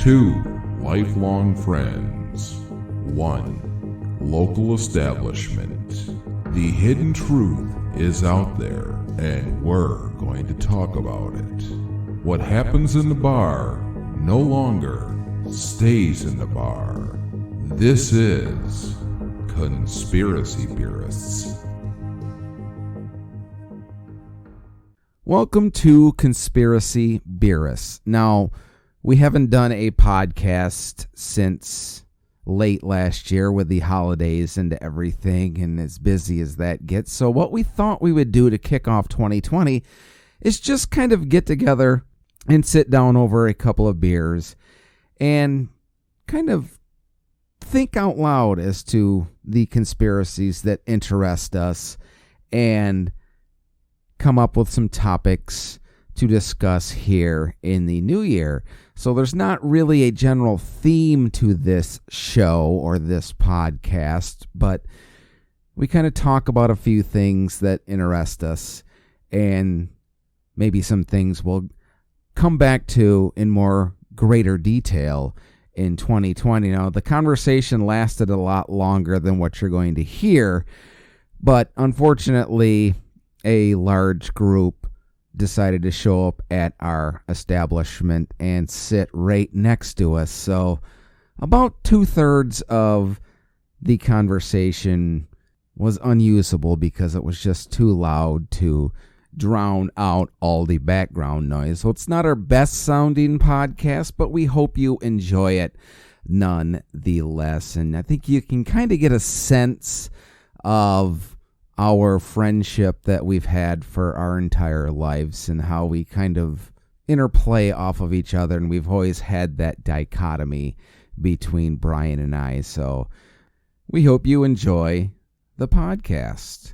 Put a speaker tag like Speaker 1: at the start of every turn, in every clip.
Speaker 1: 2 lifelong friends, 1 local establishment. The hidden truth is out there, and we're going to talk about it. What happens in the bar no longer stays in the bar. This is Conspiracy Beerists.
Speaker 2: Welcome to Conspiracy Beerists. Now, we haven't done a podcast since late last year with the holidays and everything, and as busy as that gets. So what we thought we would do to kick off 2020 is just kind of get together and sit down over a couple of beers and kind of think out loud as to the conspiracies that interest us and come up with some topics to discuss here in the new year. So there's not really a general theme to this show or this podcast, but we kind of talk about a few things that interest us, and maybe some things we'll come back to in more greater detail in 2020. Now, the conversation lasted a lot longer than what you're going to hear, but unfortunately, a large group decided to show up at our establishment and sit right next to us. So about 2/3 of the conversation was unusable because it was just too loud to drown out all the background noise. So it's not our best sounding podcast, but we hope you enjoy it nonetheless. And I think you can kind of get a sense of our friendship that we've had for our entire lives and how we kind of interplay off of each other. And we've always had that dichotomy between Brian and I. So we hope you enjoy the podcast.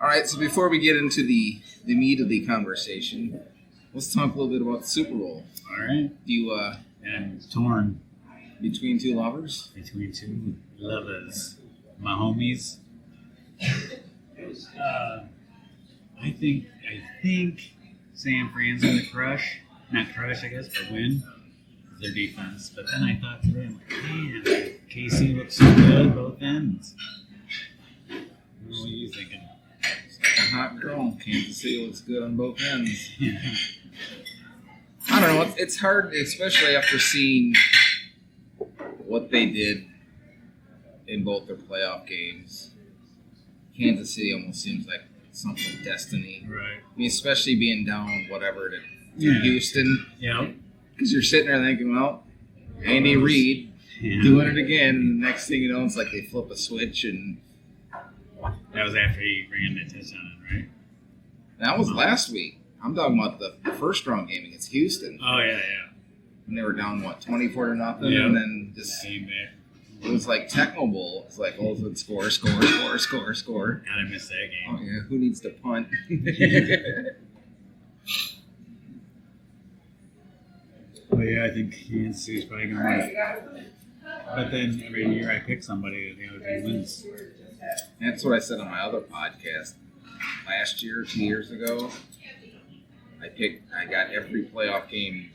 Speaker 3: All right, so before we get into the meat of the conversation, let's talk a little bit about the Super Bowl.
Speaker 4: All right. I'm torn.
Speaker 3: Between two lovers?
Speaker 4: Between two lovers. My homies. I think San Fran's going to crush. Not crush, I guess, but win. Their defense. But then I thought today, I'm like, man, KC looks so good, both ends. What are you thinking?
Speaker 3: A hot girl. Kansas City looks good on both ends.
Speaker 4: Yeah.
Speaker 3: I don't know. It's hard, especially after seeing what they did in both their playoff games. Kansas City almost seems like something destiny.
Speaker 4: Right.
Speaker 3: I mean, especially being down, whatever, to Houston.
Speaker 4: Yeah.
Speaker 3: Because you're sitting there thinking, well, Andy Reid doing it again. And the next thing you know, it's like they flip a switch. And
Speaker 4: that was after he ran the touchdown, right?
Speaker 3: That was last week. I'm talking about the first round game against Houston.
Speaker 4: Oh, yeah.
Speaker 3: And they were down, 24-0?
Speaker 4: Yeah.
Speaker 3: And then just
Speaker 4: came back.
Speaker 3: It was like Tecmo Bowl. It's like all of a sudden score.
Speaker 4: God, I missed that game.
Speaker 3: Oh, yeah. Who needs to punt?
Speaker 4: Well, yeah, I think Kansas City's probably going to win. But then every year I pick somebody that the other team wins.
Speaker 3: That's what I said on my other podcast. Last year, 2 years ago, I got every playoff game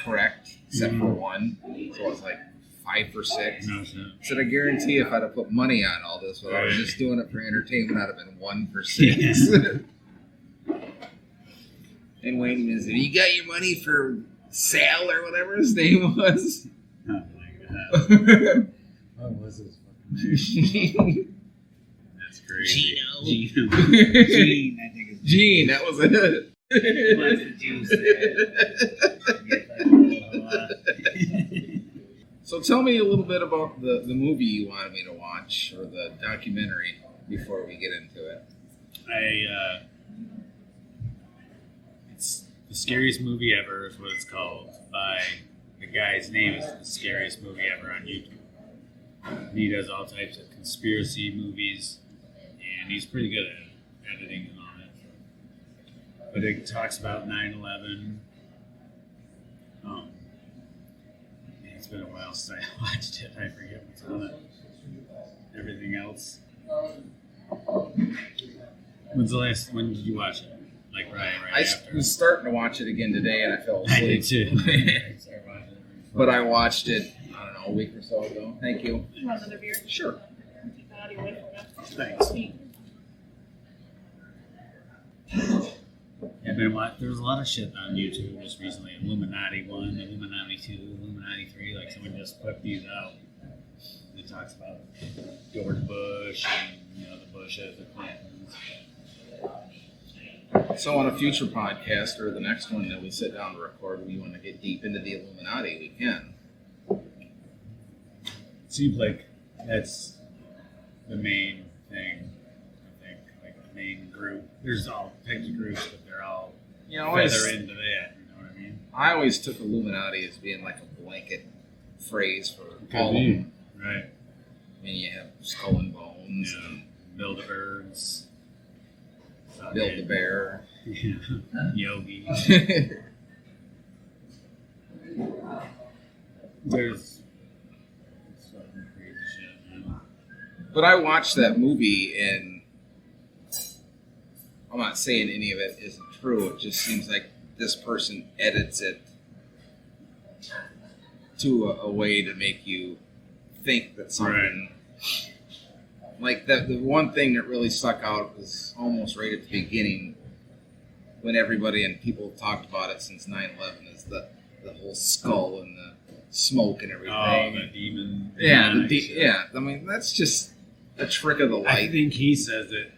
Speaker 3: correct except for one. So I was like 5 for 6.
Speaker 4: No shit.
Speaker 3: So I guarantee if I'd have put money on all this, but I was just doing it for entertainment, I'd have been 1 for 6. Yeah. And Wayne was, you got your money for Sal or whatever his name was?
Speaker 4: Oh my god. What was his fucking name? That's crazy.
Speaker 3: Gene,
Speaker 4: I think it's
Speaker 3: Gene, that was it.
Speaker 4: What's the juice?
Speaker 3: So tell me a little bit about the movie you wanted me to watch, or the documentary, before we get into it.
Speaker 4: It's The Scariest Movie Ever is what it's called. By the guy's name is The Scariest Movie Ever on YouTube. And he does all types of conspiracy movies, and he's pretty good at editing and all that. But it talks about 9/11. It's been a while since I watched it. I forget what's on it. Everything else. When did you watch it? Like right
Speaker 3: I
Speaker 4: after.
Speaker 3: was starting to watch it again today, and I fell
Speaker 4: I did
Speaker 3: asleep.
Speaker 4: too.
Speaker 3: But I watched it, I don't know, a week or so ago. Thank you.
Speaker 5: You want another beer?
Speaker 3: Sure.
Speaker 5: Take that out of your way for you.
Speaker 3: Thanks.
Speaker 4: Yeah, but there's a lot of shit on YouTube just recently. Illuminati 1, Illuminati 2, Illuminati 3. Like someone just put these out. It talks about George Bush and the Bushes, the Clintons.
Speaker 3: So on a future podcast or the next one that we sit down to record, we want to get deep into the Illuminati, we can.
Speaker 4: Seems like that's the main thing. I think like the main group. There's all types of groups, but they're all feather into that. You know what I mean?
Speaker 3: I always took Illuminati as being like a blanket phrase for
Speaker 4: Could
Speaker 3: all of
Speaker 4: be.
Speaker 3: them.
Speaker 4: Right.
Speaker 3: I mean, you have Skull and Bones
Speaker 4: Yeah. Bilderbergs.
Speaker 3: and Build the Bear.
Speaker 4: Yogi. There's fucking crazy shit, man.
Speaker 3: But I watched that movie, and I'm not saying any of it isn't true. It just seems like this person edits it to a way to make you think that something. Like the one thing that really stuck out was almost right at the beginning when everybody and people talked about it since 9/11 is the whole skull and the smoke and everything.
Speaker 4: Oh, the demon.
Speaker 3: Yeah,
Speaker 4: shit.
Speaker 3: yeah. I mean, that's just a trick of the
Speaker 4: I
Speaker 3: light.
Speaker 4: think he says it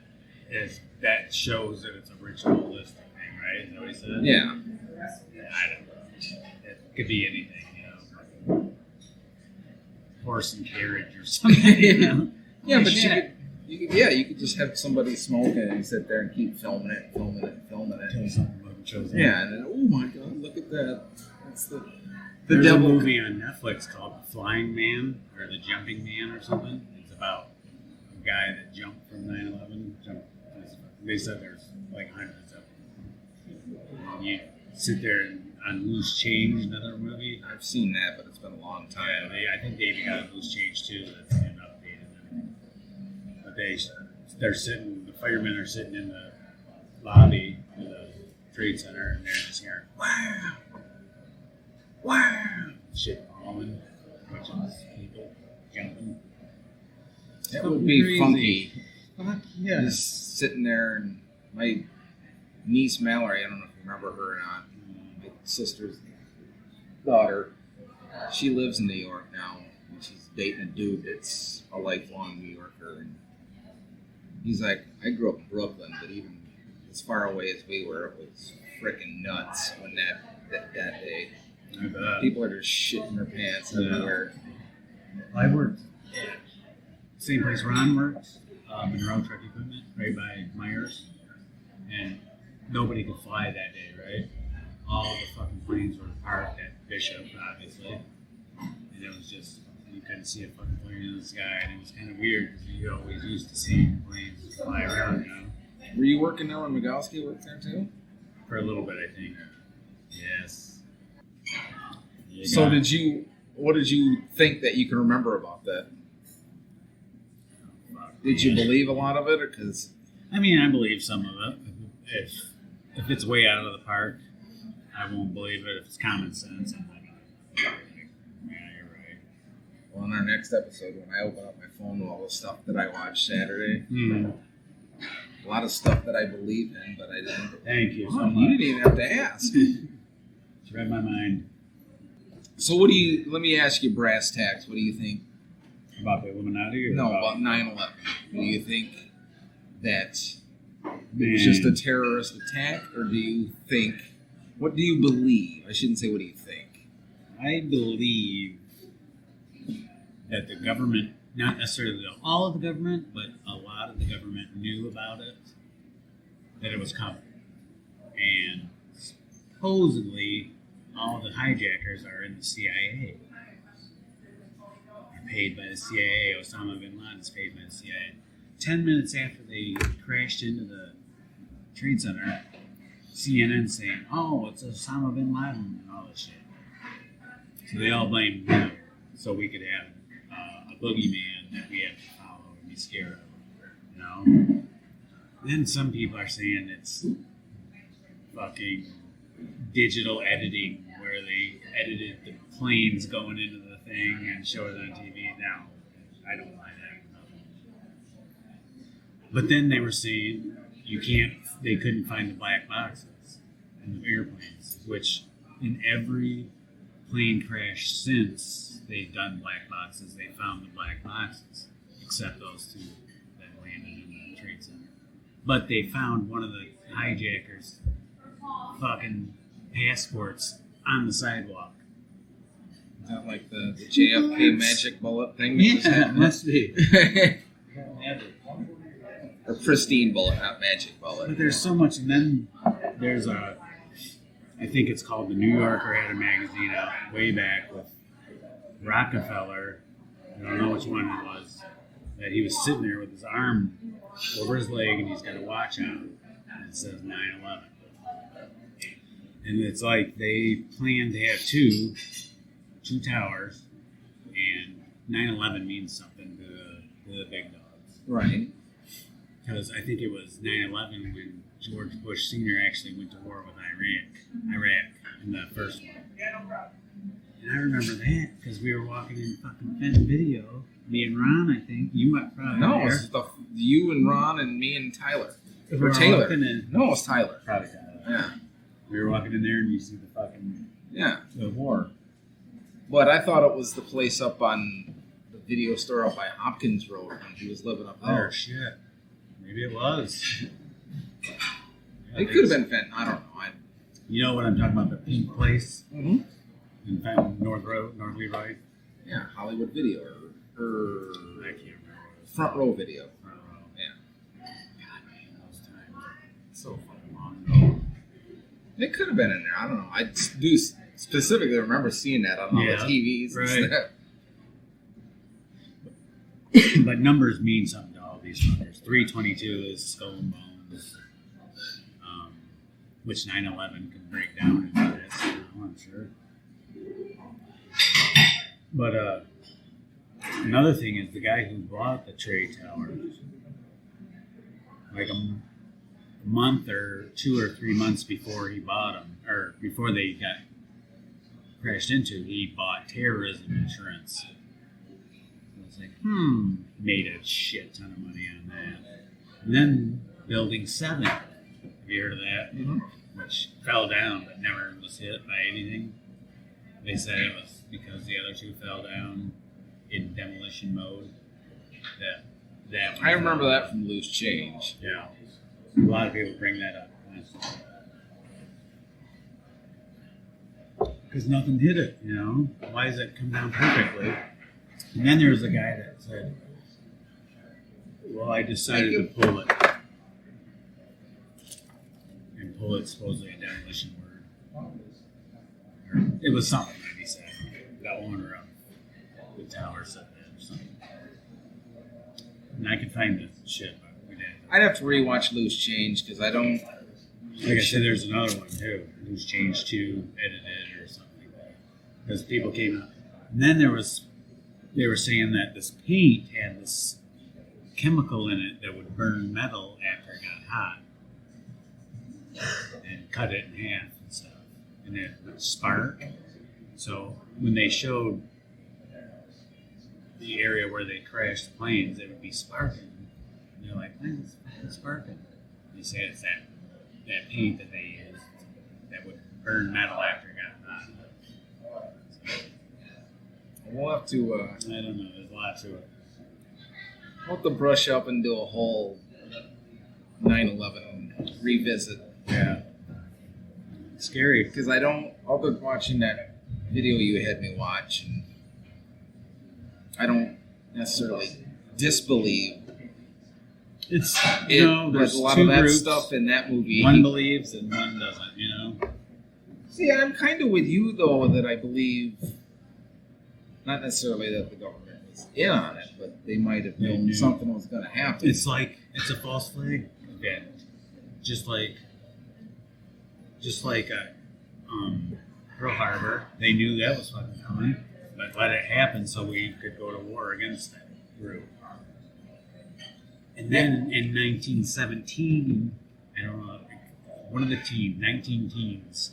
Speaker 4: is that shows that it's a ritualistic thing, right? Is that what he said?
Speaker 3: Yeah.
Speaker 4: I don't know. It could be anything, horse and carriage or something.
Speaker 3: Yeah, but
Speaker 4: Shit.
Speaker 3: you could just have somebody smoking and sit there and keep filming it.
Speaker 4: Until something shows up.
Speaker 3: Yeah, and then oh my god, look at that! That's the
Speaker 4: There's
Speaker 3: devil.
Speaker 4: a movie on Netflix called The Flying Man or The Jumping Man or something. It's about a guy that jumped from 9/11. They said there's like hundreds of them. You sit there and on Loose Change, another movie.
Speaker 3: I've seen that, but it's been a long time.
Speaker 4: I think they even got a Loose Change too that's been updated. But they're sitting, the firemen are sitting in the lobby of the Trade Center and they're just hearing, wow, wow, shit falling, which is people jumping.
Speaker 3: That would be
Speaker 4: Crazy.
Speaker 3: funky.
Speaker 4: Fuck yeah.
Speaker 3: Just sitting there, and my niece Mallory, I don't know if you remember her or not, my sister's daughter, she lives in New York now, and she's dating a dude that's a lifelong New Yorker. And he's like, I grew up in Brooklyn, but even as far away as we were, it was freaking nuts when that day.
Speaker 4: I bet.
Speaker 3: People are just shitting their pants everywhere.
Speaker 4: I worked at same place Ron works, Monroe Truck Equipment, right by Myers, and nobody could fly that day, right? All the fucking planes were parked at Bishop, obviously, and it was just, you couldn't see a fucking plane in the sky, and it was kind of weird because you always used to seeing planes fly around,
Speaker 3: Were you working there when Migalski worked there too?
Speaker 4: For a little bit, I think. Yes.
Speaker 3: So what did you think that you can remember about that? Did you believe a lot of it, or because?
Speaker 4: I mean, I believe some of it. If it's way out of the park, I won't believe it. If it's common sense, I'm like, yeah, you're right.
Speaker 3: Well, in our next episode, when I open up my phone to all the stuff that I watched Saturday, a lot of stuff that I believe in, but I didn't.
Speaker 4: Thank you so
Speaker 3: Oh,
Speaker 4: much.
Speaker 3: you didn't even have to ask.
Speaker 4: It's read my mind
Speaker 3: So, let me ask you brass tacks. What do you think?
Speaker 4: about the Illuminati. Or
Speaker 3: No, about 9/11. Do you think that it was just a terrorist attack, or do you think? What do you believe? I shouldn't say what do you think.
Speaker 4: I believe that the government, not necessarily all of the government, but a lot of the government knew about it, that it was coming. And supposedly, all the hijackers are in the CIA. They're paid by the CIA. Osama bin Laden's paid by the CIA. 10 minutes after they crashed into the Trade Center, CNN saying, oh, it's Osama bin Laden and all this shit. So they all blamed him so we could have a boogeyman that we have to follow and be scared of, you know? Then some people are saying it's fucking digital editing where they edited the planes going into the thing and showed it on TV. Now, I don't buy that. But then they were saying they couldn't find the black boxes in the airplanes, which in every plane crash since they've done black boxes, they found the black boxes, except those two that landed in the Trade Center. But they found one of the hijackers' fucking passports on the sidewalk.
Speaker 3: Is that like the JFK magic bullet thing?
Speaker 4: Yeah, it must be.
Speaker 3: Or pristine bullet, not magic bullet.
Speaker 4: But there's so much, and then there's I think it's called the New Yorker had a magazine out way back with Rockefeller. I don't know which one it was. That he was sitting there with his arm over his leg, and he's got a watch on, and it says 9/11. And it's like they planned to have two towers, and 9/11 means something to the big dogs.
Speaker 3: Right.
Speaker 4: Because I think it was 9/11 when George Bush Sr. actually went to war with Iraq in the first one. And I remember that because we were walking in fucking Fenn Video. Me and Ron, I think. You might probably
Speaker 3: No,
Speaker 4: there.
Speaker 3: it's you and Ron and me and Tyler.
Speaker 4: We
Speaker 3: Or
Speaker 4: were
Speaker 3: Taylor.
Speaker 4: walking in.
Speaker 3: No, it was Tyler.
Speaker 4: Probably Tyler.
Speaker 3: Yeah.
Speaker 4: We were walking in there and you see the fucking
Speaker 3: Yeah.
Speaker 4: the war.
Speaker 3: But I thought it was the place up on the video store up by Hopkins Road when he was living up there.
Speaker 4: Oh, shit. Maybe it was.
Speaker 3: It could have been Fenton. I don't know.
Speaker 4: You know what I'm talking about? The pink place
Speaker 3: Mm-hmm.
Speaker 4: in Fenton, North Leroy?
Speaker 3: Yeah, Hollywood Video or
Speaker 4: I can't remember.
Speaker 3: Front Row Video.
Speaker 4: Front row.
Speaker 3: Yeah.
Speaker 4: God, man, those times. So fucking long ago.
Speaker 3: It could have been in there. I don't know. I do specifically remember seeing that on all
Speaker 4: Yeah,
Speaker 3: the TVs.
Speaker 4: right.
Speaker 3: And stuff.
Speaker 4: But numbers mean something to all these numbers. 322 is skull and bones, which 9/11 can break down into this, I'm sure. But another thing is the guy who bought the trade tower, like a month or 2 or 3 months before he bought them, or before they got crashed into, he bought terrorism insurance. I was like, made a shit ton of money on that. And then Building 7, have you heard of that?
Speaker 3: Mhm.
Speaker 4: Which fell down but never was hit by anything. They said it was because the other two fell down in demolition mode. That
Speaker 3: I remember that from Loose Change.
Speaker 4: Yeah. A lot of people bring that up. Because nothing hit it, you know? Why does it come down perfectly? And then there was a guy that said, well, I decided to pull it. And pull it supposedly a demolition word. Or it was something that he said. The owner of the tower said that or something. And I could find the shit, but we didn't.
Speaker 3: I'd have to rewatch Loose Change because I don't.
Speaker 4: Like I said, there's another one too, who's changed to edited or something like that. Because people came up. And then they were saying that this paint had this chemical in it that would burn metal after it got hot and cut it in half and stuff. And it would spark. So when they showed the area where they crashed the planes, it would be sparking. And they're like, why is it sparking? They say it's that paint that they used that would burn metal after it got hot. So,
Speaker 3: We'll have to.
Speaker 4: I don't know. There's a lot to it.
Speaker 3: We'll have to brush up and do a whole 9/11 revisit
Speaker 4: Yeah. Scary.
Speaker 3: because I don't. Other than watching that video you had me watch, and I don't necessarily disbelieve
Speaker 4: It's
Speaker 3: it.
Speaker 4: no.
Speaker 3: There's
Speaker 4: There's
Speaker 3: a lot
Speaker 4: two
Speaker 3: of that
Speaker 4: groups.
Speaker 3: stuff in that movie.
Speaker 4: One believes and one doesn't. You know.
Speaker 3: See, I'm kind of with you though that I believe, not necessarily that the government was in on it, but they might have
Speaker 4: They
Speaker 3: known
Speaker 4: knew.
Speaker 3: something was going to happen.
Speaker 4: It's like it's a false flag event, just like Pearl Harbor. They knew that was fucking coming, but let it happen so we could go to war against that group. And then in 1917, I don't know one of the 19 teens,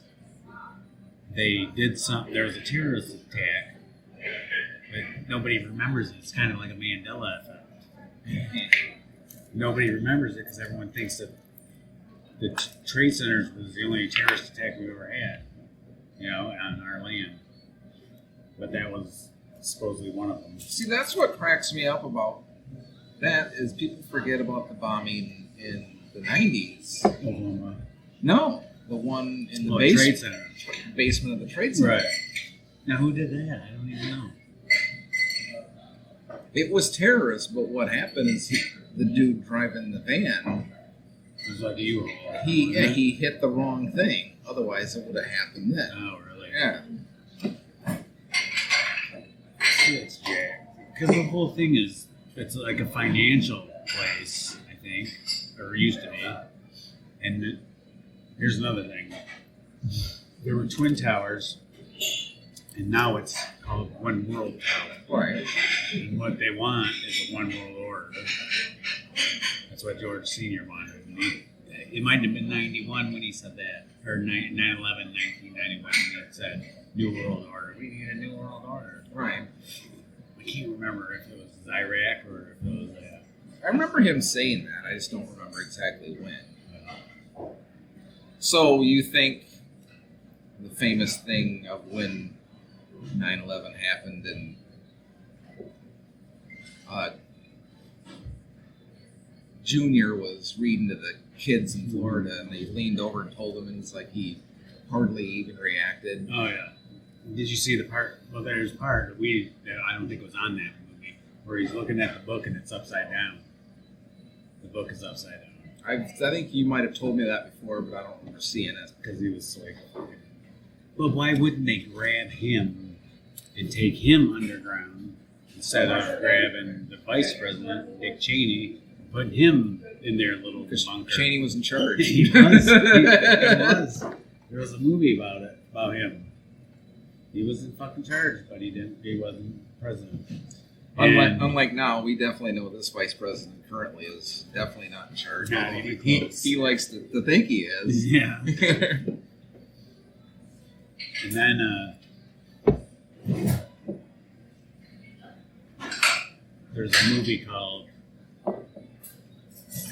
Speaker 4: they did there was a terrorist attack, but nobody remembers it. It's kind of like a Mandela effect. Nobody remembers it because everyone thinks that the Trade Center was the only terrorist attack we've ever had, on our land. But that was supposedly one of them.
Speaker 3: See, that's what cracks me up about that is people forget about the bombing in the 90s.
Speaker 4: Oklahoma.
Speaker 3: No, the one in the
Speaker 4: Trade Center.
Speaker 3: Basement of the Trade Center.
Speaker 4: Right. Now, who did that? I don't even know.
Speaker 3: It was terrorists, but what happened is the dude driving the van,
Speaker 4: It was like a U-Haul.
Speaker 3: he hit the wrong thing. Otherwise, it would have happened then.
Speaker 4: Oh, really?
Speaker 3: Yeah.
Speaker 4: It's jacked. Because the whole thing is, it's like a financial place, I think, or used to be. And here's another thing. There were Twin Towers, and now it's called One World Tower.
Speaker 3: Right.
Speaker 4: And what they want is a one world order. That's what George Sr. wanted. It might have been 91 when he said that, or 9/11, 1991 when he said New World Order. We need a New World Order.
Speaker 3: Right.
Speaker 4: I can't remember if it was Iraq or if it was
Speaker 3: I remember him saying that. I just don't remember exactly when. So you think the famous thing of when 9/11 happened and Junior was reading to the kids in Florida and they leaned over and told him and it's like he hardly even reacted.
Speaker 4: Oh, yeah. Did you see the part? Well, there's a part I don't think it was on that movie, where he's looking at the book and it's upside down. The book is upside down.
Speaker 3: I think you might have told me that before, but I don't remember seeing it.
Speaker 4: Because he was like, well, why wouldn't they grab him and take him underground instead of grabbing the vice president, Dick Cheney, and putting him in their little bunker?
Speaker 3: Cheney was in charge.
Speaker 4: He was. He was. There was a movie about him. He was in fucking charge, but he wasn't president.
Speaker 3: Unlike now, we definitely know this vice president currently is definitely not in charge.
Speaker 4: Not even
Speaker 3: He
Speaker 4: close.
Speaker 3: likes to think he is.
Speaker 4: Yeah. And then there's a movie called A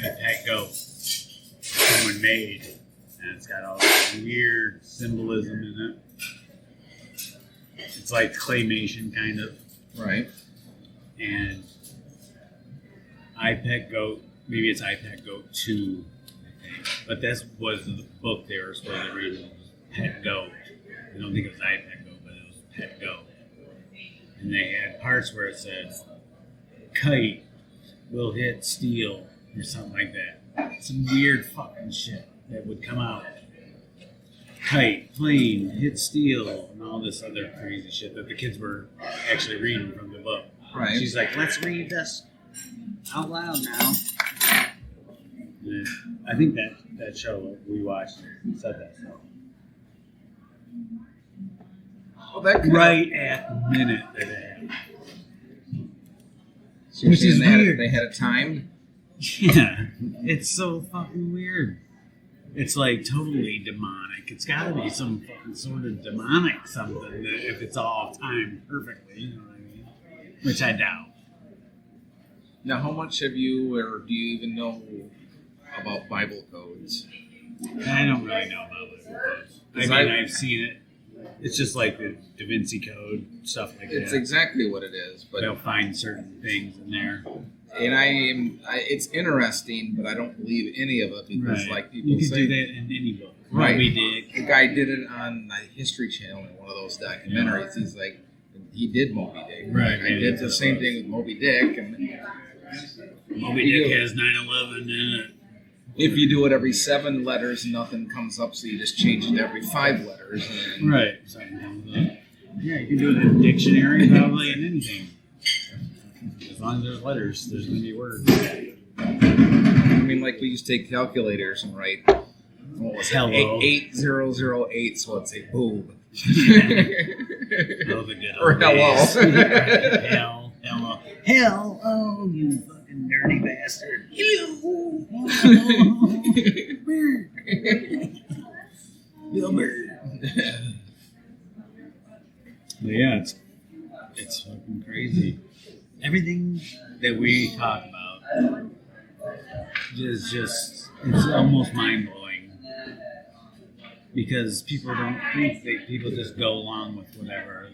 Speaker 4: Pet Goat someone made, and it's got all this weird symbolism in it. It's like claymation, kind of.
Speaker 3: Right.
Speaker 4: And I Pet Goat, maybe it's I Pet Goat 2, I think. But that was the book they were supposed to read. It was Pet Goat. I don't think it was I Pet Goat, but it was Pet Goat. And they had parts where it said, kite will hit steel, or something like that. Some weird fucking shit that would come out. Kite, plane, hit steel, and all this other crazy shit that the kids were actually reading from the book.
Speaker 3: Right.
Speaker 4: She's like, let's read this out loud now. And I think that show we watched said that stuff.
Speaker 3: Well, that could
Speaker 4: Right at the minute that it happened.
Speaker 3: So you're
Speaker 4: Which
Speaker 3: saying
Speaker 4: is weird.
Speaker 3: they had it timed?
Speaker 4: Yeah, it's so fucking weird. It's like totally demonic. It's got to be some fucking sort of demonic something if it's all timed perfectly. You know what I mean? Which I doubt.
Speaker 3: Now, how much have you, or do you even know about Bible codes?
Speaker 4: I don't really know about it. I mean, I've seen it. It's just like the Da Vinci Code, stuff like
Speaker 3: It's
Speaker 4: that.
Speaker 3: exactly what it is, but
Speaker 4: They'll find certain things in there.
Speaker 3: and it's interesting, but I don't believe any of it because,
Speaker 4: Right.
Speaker 3: like people
Speaker 4: You can
Speaker 3: say,
Speaker 4: do that in any book.
Speaker 3: Right.
Speaker 4: Moby Dick.
Speaker 3: the guy did it on the History Channel in one of those documentaries. He's like, he did Moby Dick.
Speaker 4: Right,
Speaker 3: I
Speaker 4: yeah,
Speaker 3: did the
Speaker 4: that's
Speaker 3: same
Speaker 4: what
Speaker 3: thing with Moby Dick, and
Speaker 4: Moby Dick has 9/11 in it.
Speaker 3: if you do it every 7 letters, nothing comes up, so you just change it to every 5 letters. And then,
Speaker 4: Right. Something comes up. Yeah, you can do it in a dictionary, probably in anything. As long as there's letters, there's going to be words.
Speaker 3: I mean, like we used to take calculators and write, what was it?
Speaker 4: Hello.
Speaker 3: 8008, so let's say boob.
Speaker 4: Those are good
Speaker 3: Or
Speaker 4: old days.
Speaker 3: hello.
Speaker 4: Hell, hello. Hell, oh, you fucking dirty bastard. Hello. Bill Burr. But yeah, it's fucking crazy. Everything that we talk about is just, it's almost mind blowing because people don't think people just go along with whatever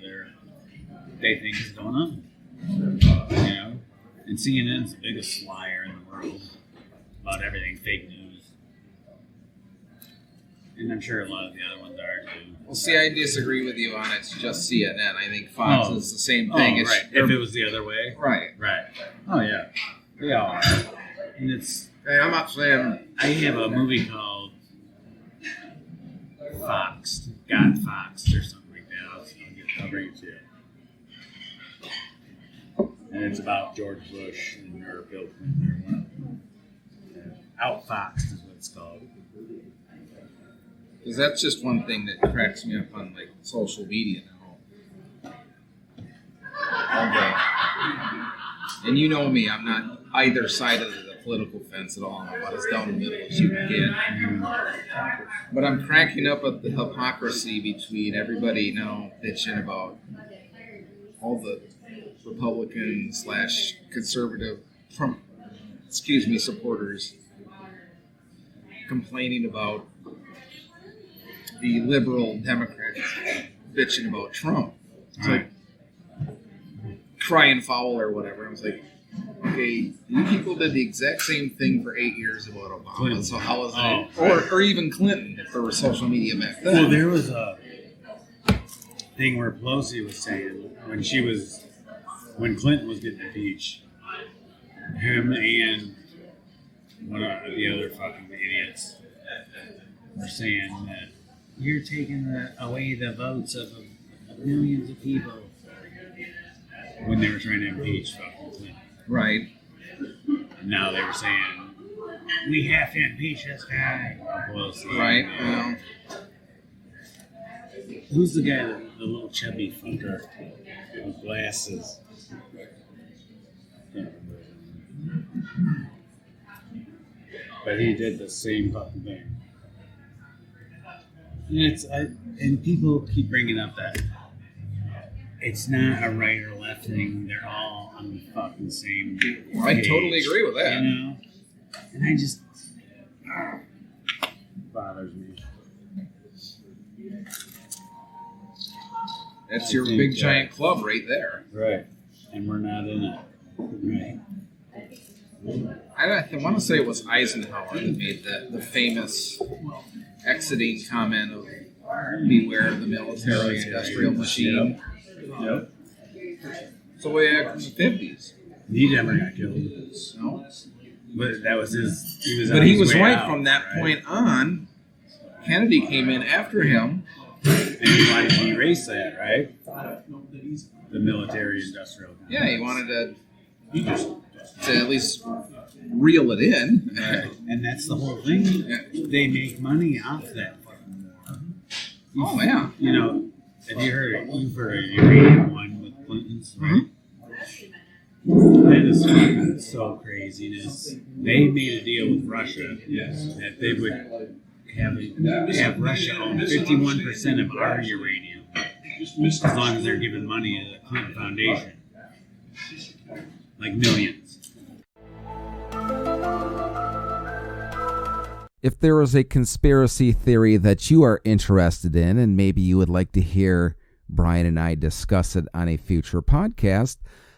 Speaker 4: they think is going on. You know? And CNN's the biggest liar in the world about everything, fake news. And I'm sure a lot of the other ones are too.
Speaker 3: Well, see, I disagree with you on it's just CNN. I think Fox is the same thing.
Speaker 4: Oh, right. If it was the other way.
Speaker 3: Right.
Speaker 4: Right. Oh, yeah. They all are. And it's...
Speaker 3: Hey, I'm not saying...
Speaker 4: I have a movie called Foxed. Got Foxed or something like that. I'll bring it to you. And it's about George Bush or Bill Clinton or one of them. Outfoxed is what it's called.
Speaker 3: Because that's just one thing that cracks me up on like social media now. Okay. And you know me, I'm not either side of the political fence at all. I'm about as down the middle as you can get. But I'm cracking up at the hypocrisy between everybody now bitching about all the Republican / conservative supporters complaining about the liberal Democrats bitching about Trump. It's like crying foul or whatever. I was like, okay, you people did the exact same thing for 8 years about Obama.
Speaker 4: Clinton.
Speaker 3: So how is it? Or even Clinton, if there was social media back then.
Speaker 4: Well, there was a thing where Pelosi was saying when Clinton was getting impeached, him and one of the other fucking idiots were saying that you're taking away the votes of millions of people when they were trying to impeach fucking Clinton.
Speaker 3: Right.
Speaker 4: And now they were saying, we have to impeach this guy. Pelosi.
Speaker 3: Right. Well,
Speaker 4: who's the guy, the little chubby fucker with glasses? But he did the same fucking thing. And people keep bringing up that it's not a right or left thing. They're all on the fucking same page.
Speaker 3: I totally agree with that.
Speaker 4: You know? And I just... bothers me.
Speaker 3: That's your big giant club right there.
Speaker 4: Right. And we're not in it. Right.
Speaker 3: I want to say it was Eisenhower that made the famous exiting comment of beware of the military-industrial machine.
Speaker 4: Yep.
Speaker 3: It's the way back from the 50s.
Speaker 4: He never got killed.
Speaker 3: No?
Speaker 4: But that was his...
Speaker 3: He was right from that point on. Kennedy came in after him.
Speaker 4: And he wanted to erase that, right? The military-industrial.
Speaker 3: Yeah, he wanted to at least reel it in.
Speaker 4: Right. And that's the whole thing.
Speaker 3: Yeah.
Speaker 4: They make money off that fucking war.
Speaker 3: Oh, yeah.
Speaker 4: You know, have you heard of the uranium one with Clinton's, right?
Speaker 3: Mm-hmm.
Speaker 4: That is fucking so craziness. They made a deal with Russia that they would have Russia own 51% of our uranium as long as they're giving money to the Clinton Foundation. Like millions.
Speaker 2: If there is a conspiracy theory that you are interested in and maybe you would like to hear Brian and I discuss it on a future podcast,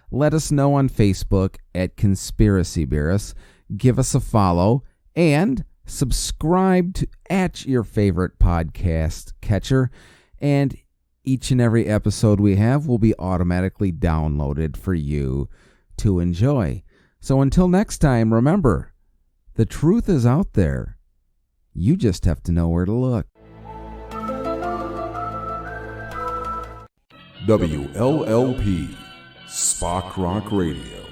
Speaker 2: let us know on Facebook at Conspiracy Beerists. Give us a follow and subscribe at your favorite podcast catcher, and each and every episode we have will be automatically downloaded for you to enjoy. So until next time, remember, the truth is out there. You just have to know where to look.
Speaker 1: WLLP Spock Rock Radio.